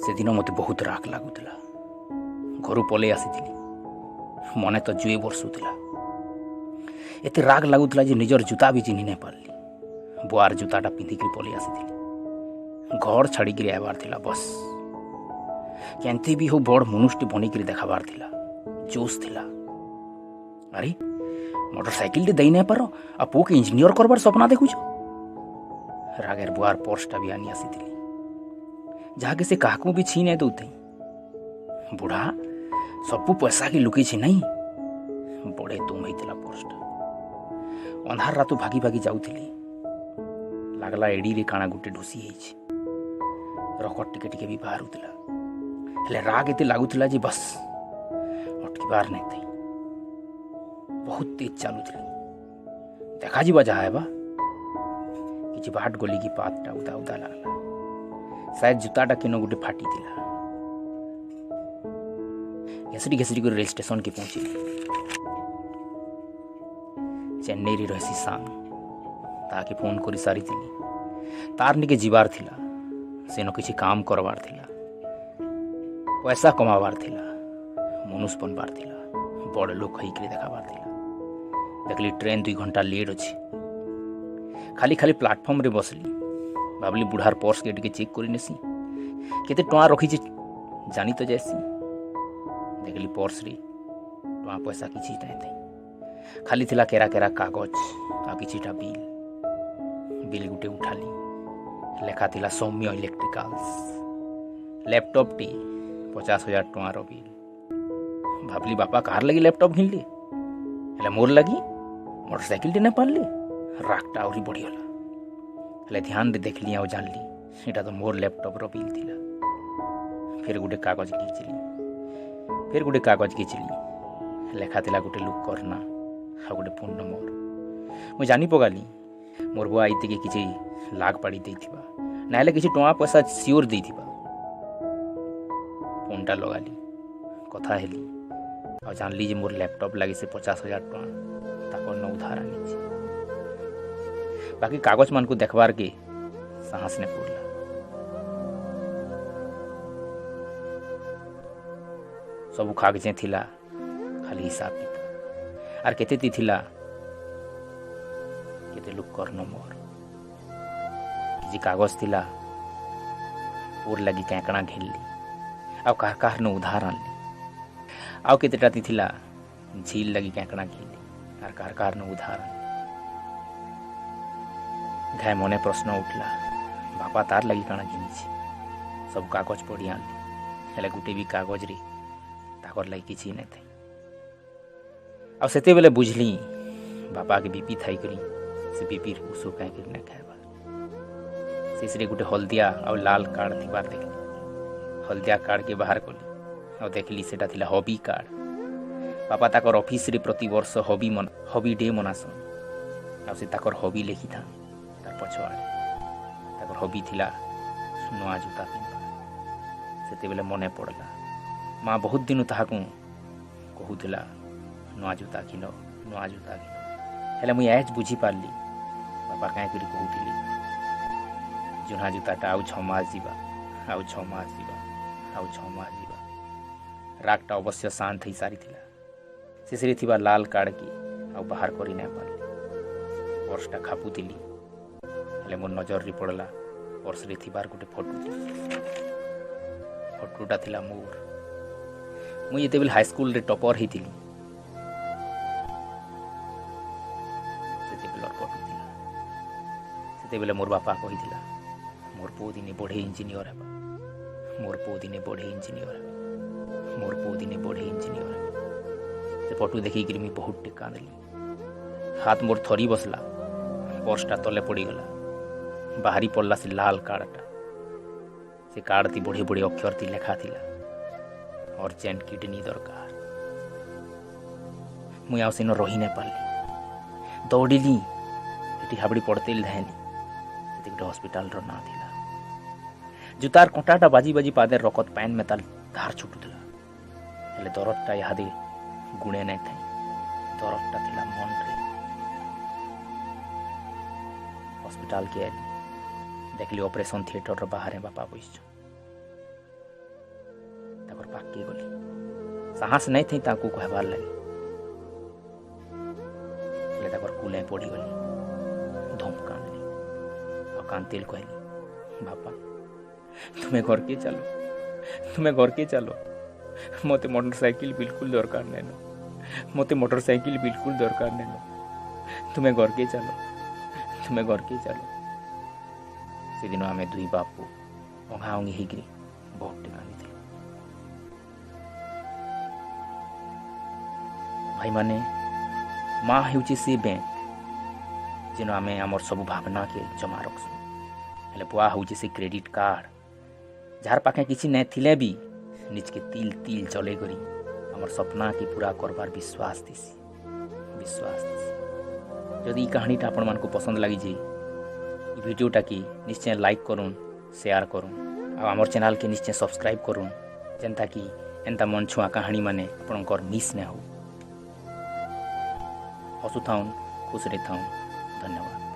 से दिन मत बहुत राग लगुला घर पलि आसी मन तो जुए बरसुला एत राग लगुला निजर जूता भी चिन्ह नहीं पार्ली बुआर जूताटा पिंधिक पलि आसी घर छाड़ी आबार थिला बस केंती भी हो बड़ मनुष्य बनिक देखाबार थिला जोश थिला। अरे मोटरसाइकिल दे नहीं पार आ पु के इंजीनियर करबार सपना देखुछ रागेर बुआर पर्सटा भी आनी आसी जहाँके से काकू भी छीने दौते बुढ़ा सबू पैसा के लुकई नहीं बड़े तुम होता पर्सटा अंधार रातु भागी भागी जाऊली लगला एडी रे काना गोटे ढुसी रकट टिके टिके भी बाहरुला हेले राग एते लगुला जे बस अटकीबार नहीं थी बहुत तेज चलुली देखा जा जहाँ है कि बाट गली की पातटा उदा उदा लगला शायद जूताटा केनो गोटे फाटी थिला घेसरी घेसरी कर रेल स्टेशन के पहुंची चेन्नई रही सांग ताके फोन कर सारी तार निके जीवार थिला सेनो किसी काम करवार थिला पैसा कमावार थिला मनुष्य बनबार थिला बड़ लोग खई के देखाबार थिला देखली ट्रेन 2 घंटा लेट अच्छी खाली खाली प्लाटफर्म रे बसली भावली बुढ़ार पर्स के टिके चेक कर नेसी केते टका रखी जानी तो जैसी देखली पर्स रे टका पैसा किछि नहीं थी खाली थिला केरा केरा कागज आ किछिटा बिल गुटे उठाली लेखा थिला सौम्य इलेक्ट्रिकल्स लैपटॉप टी 50,000 टकार बिल भावली बापा कार लगी लैपटॉप घिनली हेले मोर लगी मोटरसाइकिल टे नहीं पारली रागटा आहरी बढ़ीगला हेले ध्यान दे देखली और जानली एटा तो मोर लैपटॉप रो बिल थिला फिर गोटे कागज खींचली लेखा थिला गोटे लुक करना आ गोटे फोन नंबर मु जानी पगाली मोर बुआ आईते के किछि लाग पाड़ी देथिबा नाले किछि टका पैसा सियोर देथिबा फोनटा लगाली कथा हेली और जानली जे मोर लैपटॉप लगे से 50,000 टका ताको न उधार आनी बाकी कागज मान को देखबार के साहस ने पड़ला सब कागजे थिला खाली हिसाब किताब आर केते ती थिला केते लोग कर नंबर किछि कागज थिला और लगी कैकड़ा घेलली आ कार न उधार आनली आउ केतेटा ती थिला झील लगी कैकड़ा घेलली आर कार न उधार आनली घाय मने प्रश्न उठला बापा तार लगी काना घिनी सब कागज पढ़ी आनली हेले गुटे भी कागज रे ताकर लगी किछि नहीं थी आ सेते बेले बुझली बापा के बीपी थाई करी से बीपी उसो कहीं कर न खाएबार शेषरे गुटे हल्दिया और लाल कार्ड थिबार देखली हल्दिया कार्ड के बाहर कली और देखली सेटा थिला हॉबी कार्ड बापा ताकर ऑफिस रे प्रति वर्ष हॉबी डे मनासन आ से ताकर हॉबी लिखी था पछुआड़े ताकर हॉबी थिला नुआ जूता पिंधवा सेते बेले मने पड़ला माँ बहुत दिन ताहाकू कहूला नुआ जूता किन हेले मुई आज बुझी पारली बापा कहीं करी कहूली जुना जूताटा आउ 6 मास जीवा आउ 6 मास जीवा आउ 6 मास जीवा रागटा अवश्य शांत ही सारी थिला शेषरे थिबा लाल कार्ड की आउ बाहर करी ना पारली पर्सटा खापुतिली हेले मोर नजर रे पड़ला पर्स रे थिबार गोटे फोटोटा थिला मोर मुई जेते बेले हाई स्कूल रे टॉपर हेतिली सेते बेले मोर बापा कहिथिला मोर पो दिने बढ़े इंजीनियर हेबा मोर पो दिने बढ़े इंजीनियर हेबा मोर पो दिने बढ़े इंजीनियर हेबा से फोटो देखि कि मी बहुत टेका देली हाथ मोर थरी बसला पर्सटा तले पड़ी गला बाहरी पड़ला से लाल कार्डटा से कार्ड थी बड़े बड़े अक्षर थी लेखा थिला अर्जेंट किडनी दरकार मुई आउ सेन रही नहीं पारली दौड़िली एटी हाबड़ी पड़ते धाइली गोटे हस्पिटाल रो ना थिला जूतार कंटाटा बाजी बाजी पादे रकत पैन में ताल धार छुटुला हेले दरदटा यादे गुणे नहीं थे दरदटा थिला मन रे हस्पिटाल के देखली ऑपरेशन थिएटर बाहर बापा बैस ପାଖକେ ଗଲି। ସାହସ ନାଇଁ ଥି ତାକୁ କହିବାର୍ ଲାଗି, ହେଲେ ତାଙ୍କର କୁଲେ ପଡ଼ିଗଲି। ଧମ୍ କାନ୍ଦିଲି ଆଉ କାନ୍ଦିଲି କହିଲି, ବାପା ତୁମେ ଘରକେ ଚାଲ, ତୁମେ ଘରକେ ଚାଲ, ମୋତେ ମୋଟରସାଇକେଲ ବିଲକୁଲ ଦରକାର ନାଇଁନ, ମୋତେ ମୋଟରସାଇକେଲ ବିଲକୁଲ ଦରକାର ନାଇଁନ, ତୁମେ ଘରକେ ଚାଲ, ତୁମେ ଘରକେ ଚାଲ। ସେଦିନ ଆମେ ଦୁଇ ବାପ ଅଙ୍ଗା ଅଙ୍ଗି ହେଇକିରି ବହୁତଟେ କାନ୍ଦିଥିଲୁ। ଭାଇମାନେ, ମା' ହେଉଛି ସେ ବ୍ୟାଙ୍କ ଯେନ ଆମେ ଆମର ସବୁ ଭାବନାକେ ଜମା ରଖ୍ସୁଁ। ହେଲେ ବୁଆ ହେଉଛି ସେ କ୍ରେଡ଼ିଟ୍ କାର୍ଡ଼ ଯାହାର ପାଖେ କିଛି ନାଇଁ ଥିଲେ ବି ନିଜକେ ତିଲ୍ ତିଲ୍ ଚଲେଇ କରି ଆମର ସ୍ୱପ୍ନକେ ପୁରା କରବାର୍ ବିଶ୍ୱାସ ଦିସି। ଯଦି এই କାହାଣୀଟା ଆପଣମାନଙ୍କୁ ପସନ୍ଦ ଲାଗିଛି, এই ଭିଡ଼ିଓଟାକେ ନିଶ୍ଚୟ ଲାଇକ୍ କରୁନ୍, ସେୟାର କରୁନ୍ ଆଉ ଆମର ଚ୍ୟାନେଲ୍କେ ନିଶ୍ଚୟ ସବସ୍କ୍ରାଇବ୍ କରୁନ୍, ଯେନ୍ତାକି ଏନ୍ତା ମନ ଛୁଆଁ କାହାଣୀମାନେ ଆପଣଙ୍କର ମିସ୍ ନାଇଁ ହଉ। ହସୁଥାଉନ୍, ଖୁସିରେ ଥାଉନ୍। ଧନ୍ୟବାଦ।